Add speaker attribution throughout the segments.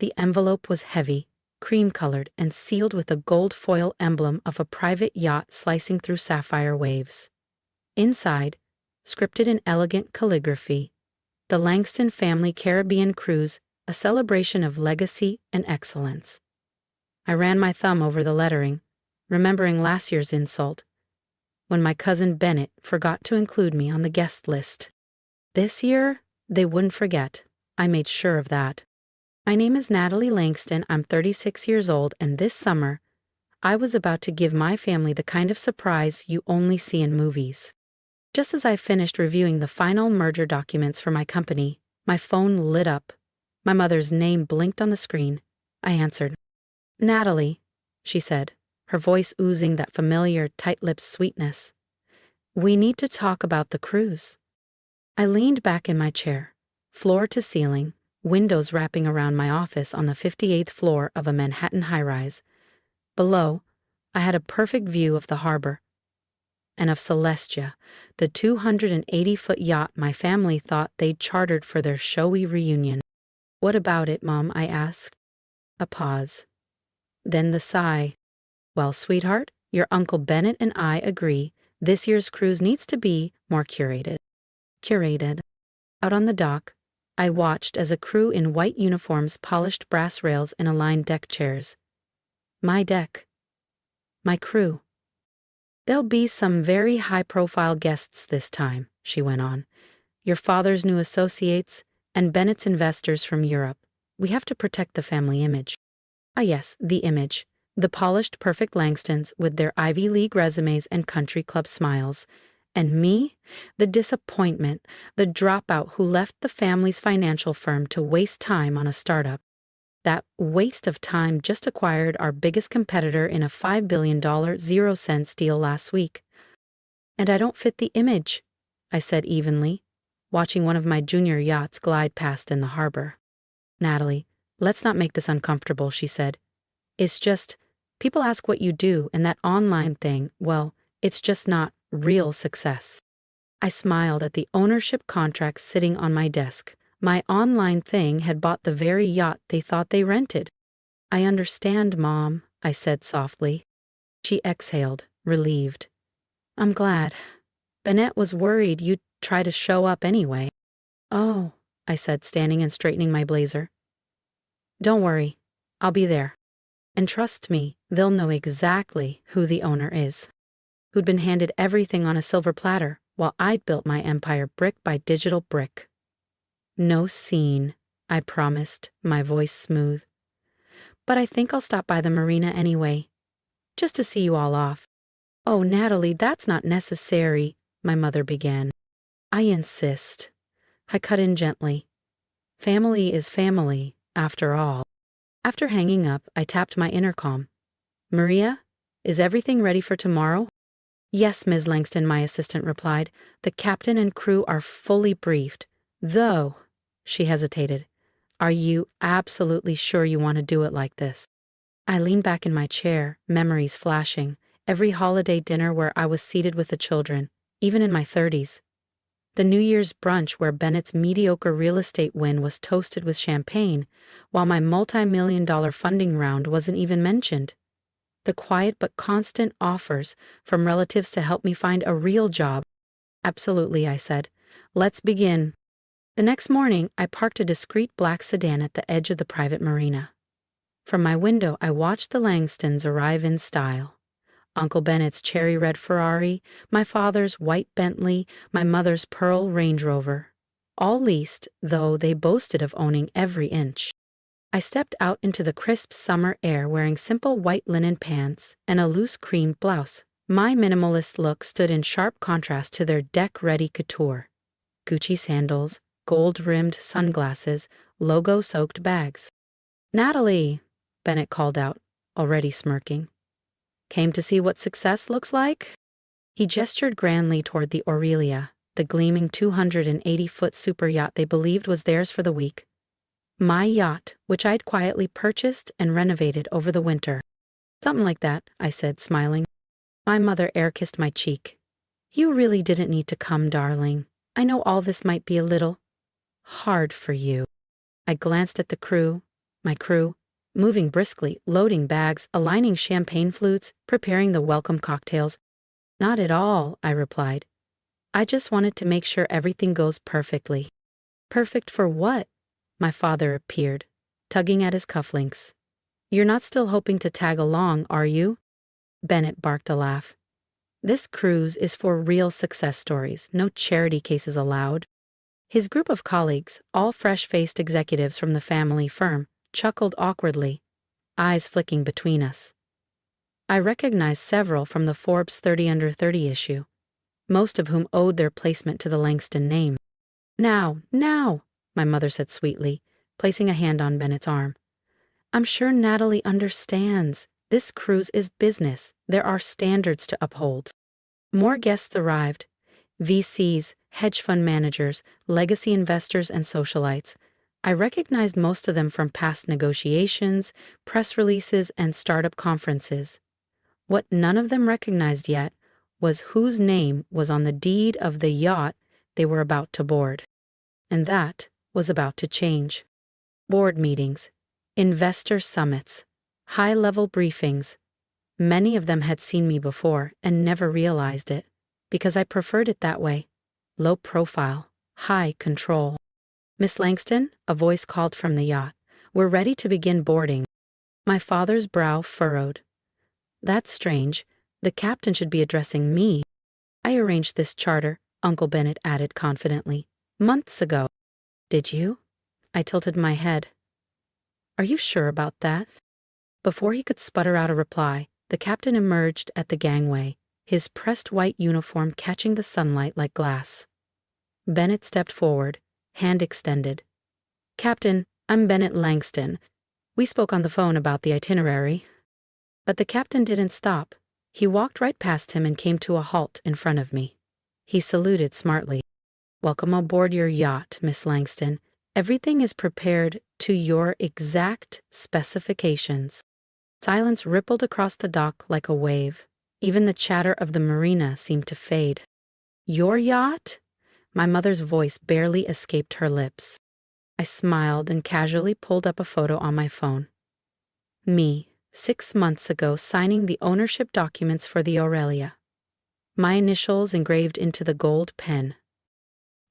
Speaker 1: The envelope was heavy, cream-colored, and sealed with a gold foil emblem of a private yacht slicing through sapphire waves. Inside, scripted in elegant calligraphy, "The Langston Family Caribbean Cruise, a celebration of legacy and excellence." I ran my thumb over the lettering, remembering last year's insult, when my cousin Bennett forgot to include me on the guest list. This year, they wouldn't forget. I made sure of that. "My name is Natalie Langston. I'm 36 years old, and this summer, I was about to give my family the kind of surprise you only see in movies." Just as I finished reviewing the final merger documents for my company, my phone lit up. My mother's name blinked on the screen. I answered. "Natalie," she said, her voice oozing that familiar, tight-lipped sweetness. "We need to talk about the cruise." I leaned back in my chair, floor to ceiling, windows wrapping around my office on the 58th floor of a Manhattan high-rise. Below, I had a perfect view of the harbor, and of Celestia, the 280-foot yacht my family thought they'd chartered for their showy reunion. "What about it, Mom?" I asked. A pause. Then the sigh. "Well, sweetheart, your Uncle Bennett and I agree this year's cruise needs to be more curated." Curated. Out on the dock, I watched as a crew in white uniforms polished brass rails and aligned deck chairs. My deck. My crew. "There'll be some very high-profile guests this time," she went on. "Your father's new associates and Bennett's investors from Europe. We have to protect the family image." Ah yes, the image. The polished, perfect Langstons with their Ivy League resumes and country club smiles. And me? The disappointment, the dropout who left the family's financial firm to waste time on a startup. That waste of time just acquired our biggest competitor in a $5 billion zero-cents deal last week. "And I don't fit the image," I said evenly, watching one of my junior yachts glide past in the harbor. "Natalie, let's not make this uncomfortable," she said. "It's just, people ask what you do, and that online thing, well, it's just not real success." I smiled at the ownership contracts sitting on my desk. My online thing had bought the very yacht they thought they rented. "I understand, Mom," I said softly. She exhaled, relieved. "I'm glad. Bennett was worried you'd try to show up anyway." "Oh," I said, standing and straightening my blazer. "Don't worry. I'll be there. And trust me, they'll know exactly who the owner is, who'd been handed everything on a silver platter while I'd built my empire brick by digital brick." "No scene," I promised, my voice smooth. "But I think I'll stop by the marina anyway, just to see you all off." "Oh, Natalie, that's not necessary," my mother began. "I insist." I cut in gently. Family is family, after all. After hanging up, I tapped my intercom. "Maria, is everything ready for tomorrow?" "Yes, Ms. Langston," my assistant replied. "The captain and crew are fully briefed. Though," she hesitated, "are you absolutely sure you want to do it like this?" I leaned back in my chair, memories flashing. Every holiday dinner where I was seated with the children, even in my 30s. The New Year's brunch where Bennett's mediocre real estate win was toasted with champagne, while my multi-million-dollar funding round wasn't even mentioned. The quiet but constant offers from relatives to help me find a real job. "Absolutely," I said. "Let's begin." The next morning, I parked a discreet black sedan at the edge of the private marina. From my window, I watched the Langstons arrive in style. Uncle Bennett's cherry red Ferrari, my father's white Bentley, my mother's pearl Range Rover. All leased, though they boasted of owning every inch. I stepped out into the crisp summer air wearing simple white linen pants and a loose cream blouse. My minimalist look stood in sharp contrast to their deck-ready couture. Gucci sandals, gold-rimmed sunglasses, logo-soaked bags. "Natalie," Bennett called out, already smirking. "Came to see what success looks like?" He gestured grandly toward the Aurelia, the gleaming 280-foot super yacht they believed was theirs for the week. My yacht, which I'd quietly purchased and renovated over the winter. "Something like that," I said, smiling. My mother air-kissed my cheek. "You really didn't need to come, darling. I know all this might be a little hard for you." I glanced at the crew, My crew, moving briskly, loading bags, aligning champagne flutes, preparing the welcome cocktails. Not at all, I replied. I just wanted to make sure everything goes perfectly. Perfect for what? My father appeared, tugging at his cufflinks. You're not still hoping to tag along, are you? Bennett barked a laugh. This cruise is for real success stories, no charity cases allowed. His group of colleagues, all fresh-faced executives from the family firm, chuckled awkwardly, eyes flicking between us. I recognized several from the Forbes 30 Under 30 issue, most of whom owed their placement to the Langston name. Now, my mother said sweetly, placing a hand on Bennett's arm. I'm sure Natalie understands. This cruise is business. There are standards to uphold. More guests arrived. VCs, hedge fund managers, legacy investors, and socialites. I recognized most of them from past negotiations, press releases, and startup conferences. What none of them recognized yet was whose name was on the deed of the yacht they were about to board. And that was about to change. Board meetings, investor summits, high-level briefings. Many of them had seen me before and never realized it, because I preferred it that way. Low profile, high control. Miss Langston, a voice called from the yacht, we're ready to begin boarding. My father's brow furrowed. That's strange. The captain should be addressing me. I arranged this charter, Uncle Bennett added confidently, months ago. Did you? I tilted my head. Are you sure about that? Before he could sputter out a reply, the captain emerged at the gangway, his pressed white uniform catching the sunlight like glass. Bennett stepped forward, hand extended. Captain, I'm Bennett Langston. We spoke on the phone about the itinerary. But the captain didn't stop. He walked right past him and came to a halt in front of me. He saluted smartly. Welcome aboard your yacht, Miss Langston. Everything is prepared to your exact specifications. Silence rippled across the dock like a wave. Even the chatter of the marina seemed to fade. Your yacht? My mother's voice barely escaped her lips. I smiled and casually pulled up a photo on my phone. Me, 6 months ago, signing the ownership documents for the Aurelia. My initials engraved into the gold pen.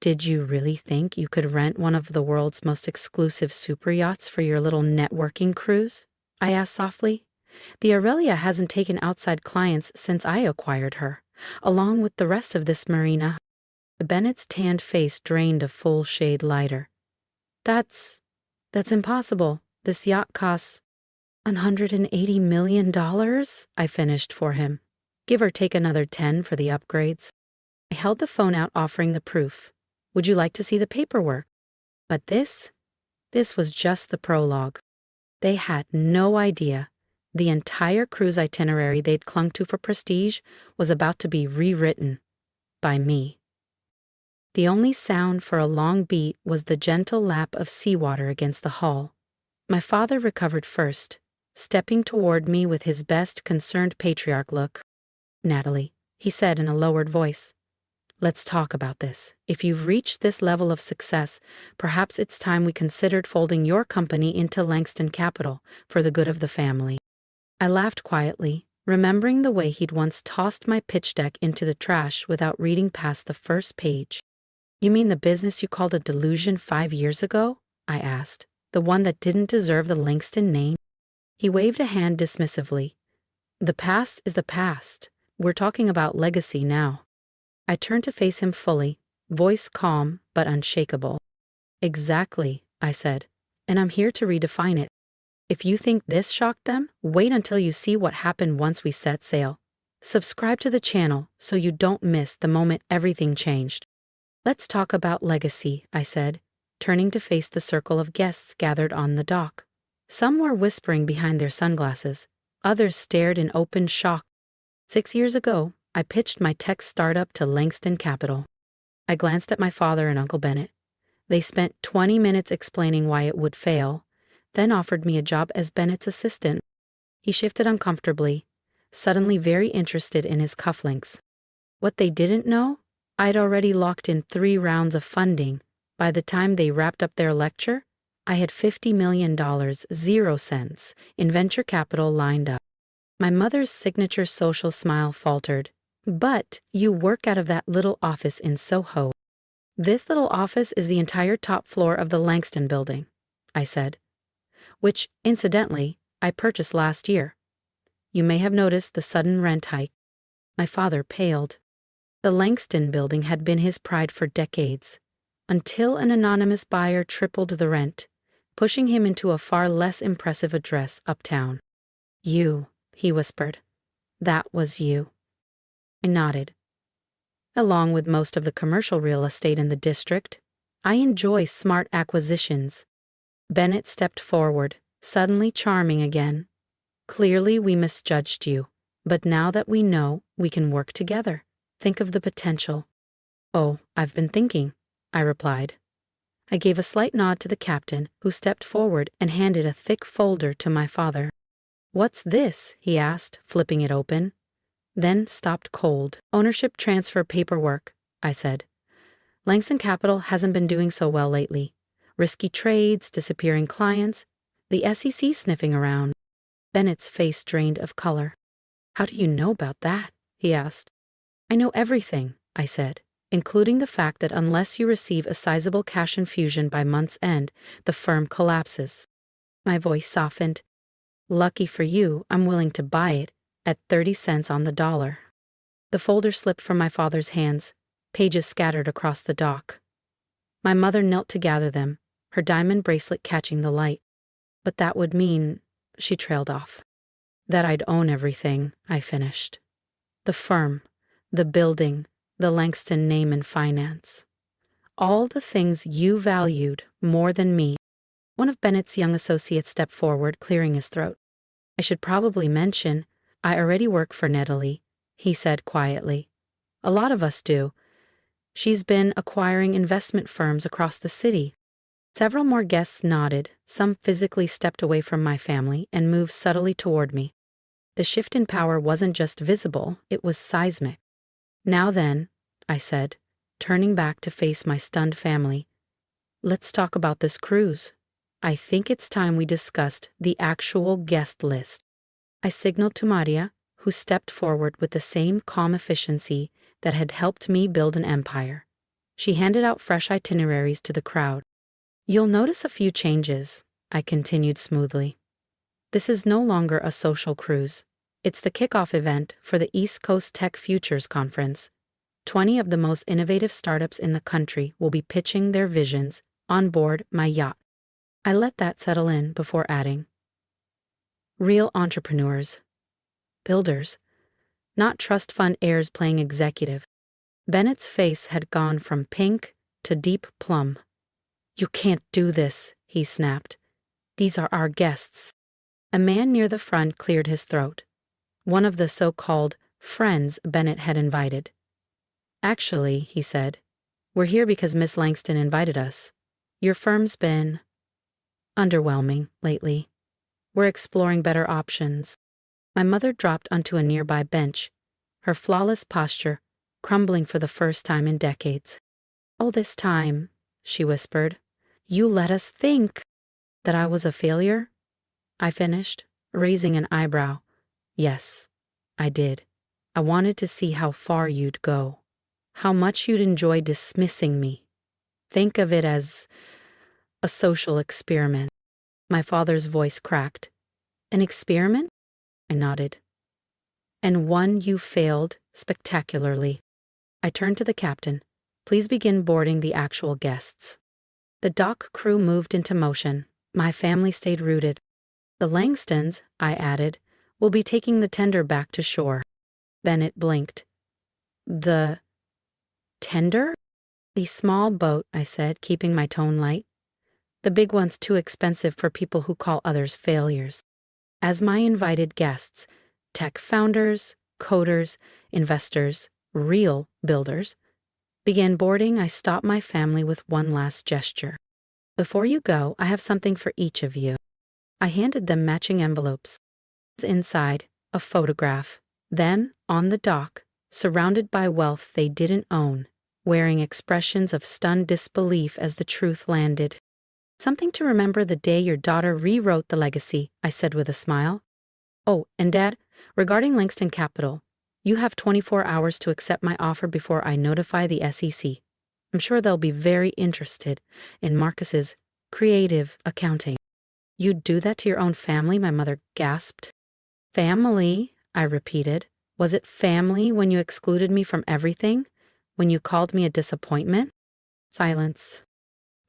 Speaker 1: Did you really think you could rent one of the world's most exclusive super yachts for your little networking cruise? I asked softly. The Aurelia hasn't taken outside clients since I acquired her, along with the rest of this marina. Bennett's tanned face drained a full shade lighter. That's impossible. This yacht costs $180 million, I finished for him. Give or take another 10 for the upgrades. I held the phone out offering the proof. Would you like to see the paperwork? But this was just the prologue. They had no idea. The entire cruise itinerary they'd clung to for prestige was about to be rewritten. By me. The only sound for a long beat was the gentle lap of seawater against the hull. My father recovered first, stepping toward me with his best concerned patriarch look. Natalie, he said in a lowered voice. Let's talk about this. If you've reached this level of success, perhaps it's time we considered folding your company into Langston Capital for the good of the family. I laughed quietly, remembering the way he'd once tossed my pitch deck into the trash without reading past the first page. You mean the business you called a delusion 5 years ago? I asked. The one that didn't deserve the Langston name? He waved a hand dismissively. The past is the past. We're talking about legacy now. I turned to face him fully, voice calm but unshakable. Exactly, I said, and I'm here to redefine it. If you think this shocked them, wait until you see what happened once we set sail. Subscribe to the channel so you don't miss the moment everything changed. Let's talk about legacy, I said, turning to face the circle of guests gathered on the dock. Some were whispering behind their sunglasses. Others stared in open shock. 6 years ago, I pitched my tech startup to Langston Capital. I glanced at my father and Uncle Bennett. They spent 20 minutes explaining why it would fail, then offered me a job as Bennett's assistant. He shifted uncomfortably, suddenly very interested in his cufflinks. What they didn't know? I'd already locked in 3 rounds of funding. By the time they wrapped up their lecture, I had $50 million, 0 cents, in venture capital lined up. My mother's signature social smile faltered. But you work out of that little office in Soho. This little office is the entire top floor of the Langston building, I said, which, incidentally, I purchased last year. You may have noticed the sudden rent hike. My father paled. The Langston building had been his pride for decades, until an anonymous buyer tripled the rent, pushing him into a far less impressive address uptown. You, he whispered. That was you. I nodded. Along with most of the commercial real estate in the district, I enjoy smart acquisitions. Bennett stepped forward, suddenly charming again. Clearly we misjudged you, but now that we know, we can work together. Think of the potential. Oh, I've been thinking, I replied. I gave a slight nod to the captain, who stepped forward and handed a thick folder to my father. What's this? He asked, flipping it open. Then stopped cold. Ownership transfer paperwork, I said. Langston Capital hasn't been doing so well lately. Risky trades, disappearing clients, the SEC sniffing around. Bennett's face drained of color. How do you know about that? He asked. I know everything, I said, including the fact that unless you receive a sizable cash infusion by month's end, the firm collapses. My voice softened. Lucky for you, I'm willing to buy it at 30 cents on the dollar. The folder slipped from my father's hands, pages scattered across the dock. My mother knelt to gather them, her diamond bracelet catching the light. But that would mean, she trailed off, that I'd own everything, I finished. The firm, the building, the Langston name and finance. All the things you valued more than me. One of Bennett's young associates stepped forward, clearing his throat. I should probably mention, I already work for Natalie, he said quietly. A lot of us do. She's been acquiring investment firms across the city. Several more guests nodded, some physically stepped away from my family and moved subtly toward me. The shift in power wasn't just visible, it was seismic. Now then, I said, turning back to face my stunned family, let's talk about this cruise. I think it's time we discussed the actual guest list. I signaled to Maria, who stepped forward with the same calm efficiency that had helped me build an empire. She handed out fresh itineraries to the crowd. You'll notice a few changes, I continued smoothly. This is no longer a social cruise. It's the kickoff event for the East Coast Tech Futures Conference. 20 of the most innovative startups in the country will be pitching their visions on board my yacht. I let that settle in before adding. Real entrepreneurs. Builders. Not trust fund heirs playing executive. Bennett's face had gone from pink to deep plum. You can't do this, he snapped. These are our guests. A man near the front cleared his throat. One of the so-called friends Bennett had invited. Actually, he said, we're here because Miss Langston invited us. Your firm's been underwhelming lately. We're exploring better options. My mother dropped onto a nearby bench, her flawless posture crumbling for the first time in decades. All this time, she whispered, you let us think that I was a failure? I finished, raising an eyebrow. Yes, I did. I wanted to see how far you'd go, how much you'd enjoy dismissing me. Think of it as a social experiment. My father's voice cracked. An experiment? I nodded. And one you failed spectacularly. I turned to the captain. Please begin boarding the actual guests. The dock crew moved into motion. My family stayed rooted. The Langstons, I added, will be taking the tender back to shore. Bennett blinked. The tender? The small boat, I said, keeping my tone light. The big one's too expensive for people who call others failures. As my invited guests, tech founders, coders, investors, real builders, began boarding, I stopped my family with one last gesture. Before you go, I have something for each of you. I handed them matching envelopes. Inside, a photograph. Them, on the dock, surrounded by wealth they didn't own, wearing expressions of stunned disbelief as the truth landed. Something to remember the day your daughter rewrote the legacy, I said with a smile. Oh, and Dad, regarding Langston Capital, you have 24 hours to accept my offer before I notify the SEC. I'm sure they'll be very interested in Marcus's creative accounting. You'd do that to your own family, my mother gasped. Family, I repeated. Was it family when you excluded me from everything? When you called me a disappointment? Silence.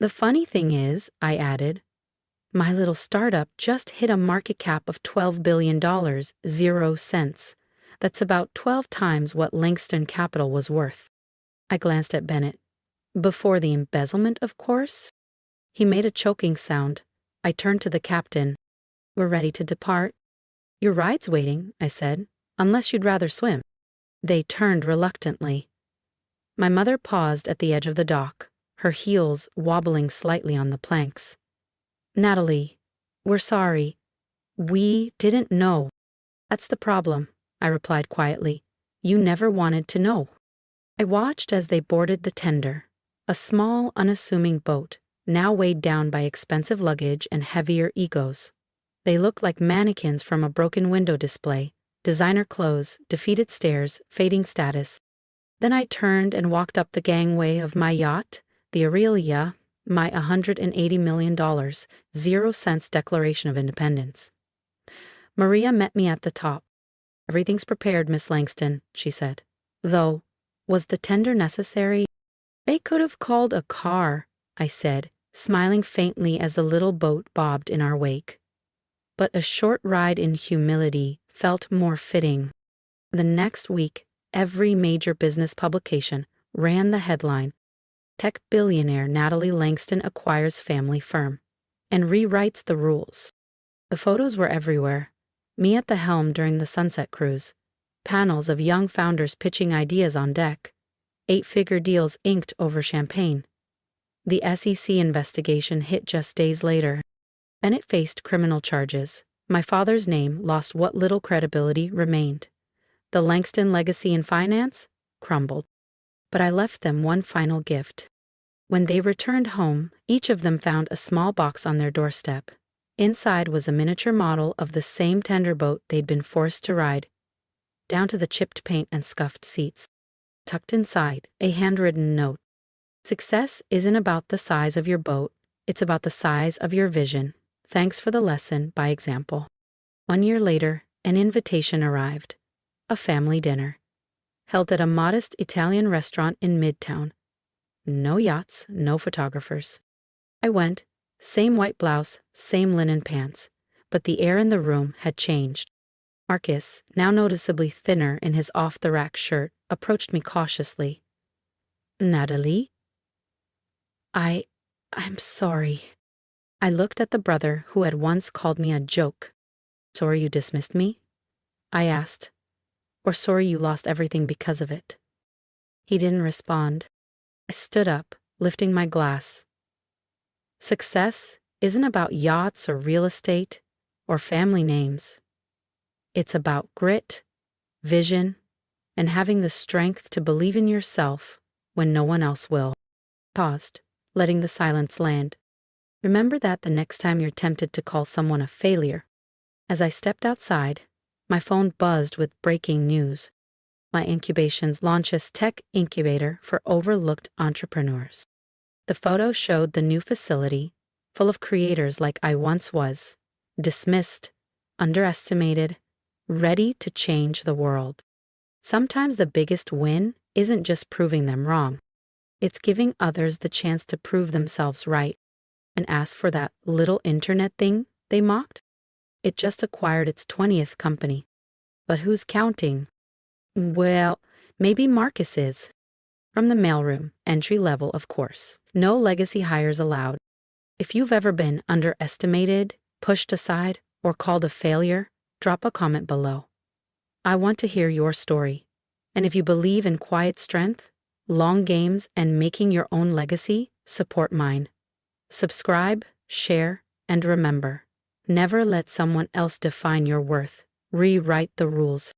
Speaker 1: The funny thing is, I added, my little startup just hit a market cap of $12 billion, 0 cents. That's about 12 times what Langston Capital was worth. I glanced at Bennett. Before the embezzlement, of course? He made a choking sound. I turned to the captain. We're ready to depart. Your ride's waiting, I said, unless you'd rather swim. They turned reluctantly. My mother paused at the edge of the dock, her heels wobbling slightly on the planks. Natalie, we're sorry. We didn't know. That's the problem, I replied quietly. You never wanted to know. I watched as they boarded the tender, a small, unassuming boat, now weighed down by expensive luggage and heavier egos. They looked like mannequins from a broken window display, designer clothes, defeated stares, fading status. Then I turned and walked up the gangway of my yacht, the Aurelia, my $180 million, 0 cents Declaration of Independence. Maria met me at the top. Everything's prepared, Miss Langston, she said. Though, was the tender necessary? They could have called a car, I said, smiling faintly as the little boat bobbed in our wake. But a short ride in humility felt more fitting. The next week, every major business publication ran the headline, Tech billionaire Natalie Langston acquires family firm and rewrites the rules. The photos were everywhere. Me at the helm during the sunset cruise, panels of young founders pitching ideas on deck, 8-figure deals inked over champagne. The SEC investigation hit just days later. Bennett faced criminal charges. My father's name lost what little credibility remained. The Langston legacy in finance crumbled. But I left them one final gift. When they returned home, each of them found a small box on their doorstep. Inside was a miniature model of the same tender boat they'd been forced to ride, down to the chipped paint and scuffed seats. Tucked inside, a handwritten note. Success isn't about the size of your boat, it's about the size of your vision. Thanks for the lesson by example. 1 year later, an invitation arrived. A family dinner. Held at a modest Italian restaurant in Midtown. No yachts, no photographers. I went, same white blouse, same linen pants, but the air in the room had changed. Marcus, now noticeably thinner in his off-the-rack shirt, approached me cautiously. Natalie? I'm sorry. I looked at the brother who had once called me a joke. Sorry you dismissed me? I asked. Or sorry you lost everything because of it? He didn't respond. I stood up, lifting my glass. Success isn't about yachts or real estate or family names. It's about grit, vision, and having the strength to believe in yourself when no one else will. Paused, letting the silence land. Remember that the next time you're tempted to call someone a failure. As I stepped outside, my phone buzzed with breaking news. My incubations launches tech incubator for overlooked entrepreneurs. The photo showed the new facility, full of creators like I once was, dismissed, underestimated, ready to change the world. Sometimes the biggest win isn't just proving them wrong. It's giving others the chance to prove themselves right. And ask for that little internet thing they mocked? It just acquired its 20th company. But who's counting? Well, maybe Marcus is. From the mailroom, entry level, of course. No legacy hires allowed. If you've ever been underestimated, pushed aside, or called a failure, drop a comment below. I want to hear your story. And if you believe in quiet strength, long games, and making your own legacy, support mine. Subscribe, share, and remember, never let someone else define your worth. Rewrite the rules.